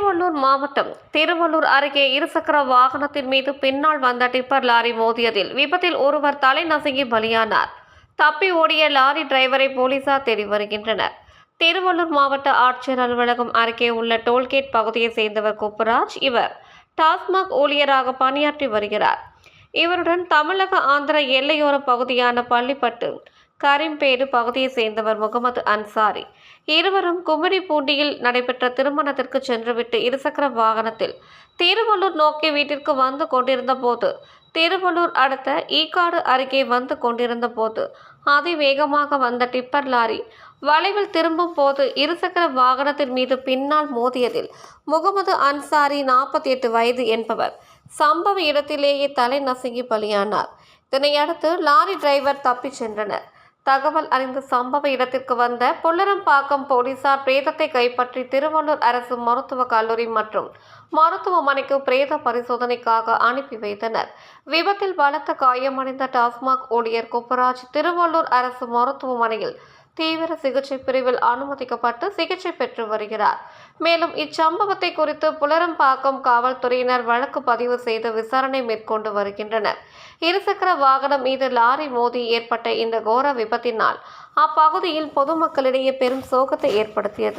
திருவள்ளூர் மாவட்டம் திருவள்ளூர் அருகே இருசக்கர வாகனத்தின் மீது பின்னால் வந்த டிப்பர் லாரி மோதியதில் விபத்தில் ஒருவர் தலை நசுங்கி பலியானார். தப்பி ஓடிய லாரி டிரைவரை போலீசார் தேடி வருகின்றனர். திருவள்ளூர் மாவட்ட ஆட்சியர் அலுவலகம் அருகே உள்ள டோல்கேட் பகுதியை சேர்ந்தவர் குப்புராஜ். இவர் டாஸ்மாக் ஊழியராக பணியாற்றி வருகிறார். இவருடன் தமிழக ஆந்திர எல்லையோர பகுதியான பள்ளிப்பட்டு கரீம்பேடு பகுதியை சேர்ந்தவர் முகமது அன்சாரி. இருவரும் கும்மிடிப்பூண்டியில் நடைபெற்ற திருமணத்திற்கு சென்றுவிட்டு இருசக்கர வாகனத்தில் திருவள்ளூர் நோக்கி வீட்டிற்கு வந்து கொண்டிருந்த போது திருவள்ளூர் அடுத்த ஈக்காடு அருகே வந்து கொண்டிருந்த போது அதிவேகமாக வந்த டிப்பர் லாரி வளைவில் திரும்பும் போது இருசக்கர வாகனத்தின் மீது பின்னால் மோதியதில் முகமது அன்சாரி 48 வயது என்பவர் சம்பவ இடத்திலேயே தலை நசுங்கி பலியானார். இதனையடுத்து லாரி டிரைவர் தப்பிச் சென்றனர். தகவல் அறிந்து சம்பவ இடத்திற்கு வந்த புல்லரம்பாக்கம் போலீசார் பிரேதத்தை கைப்பற்றி திருவள்ளூர் அரசு மருத்துவக் கல்லூரி மற்றும் மருத்துவமனைக்கு பிரேத பரிசோதனைக்காக அனுப்பி வைத்தனர். விபத்தில் பலத்த காயமடைந்த டாஸ்மாக் ஊழியர் குப்புராஜ் திருவள்ளூர் அரசு மருத்துவமனையில் தீவிர சிகிச்சை பிரிவில் அனுமதிக்கப்பட்டு சிகிச்சை பெற்று வருகிறார். மேலும் இச்சம்பவத்தை குறித்து புல்லரம்பாக்கம் காவல்துறையினர் வழக்கு பதிவு செய்து விசாரணை மேற்கொண்டு வருகின்றனர். இருசக்கர வாகனம் மீது லாரி மோதி ஏற்பட்ட இந்த கோர விபத்தினால் அப்பகுதியில் பொதுமக்களிடையே பெரும் சோகத்தை ஏற்படுத்தியது.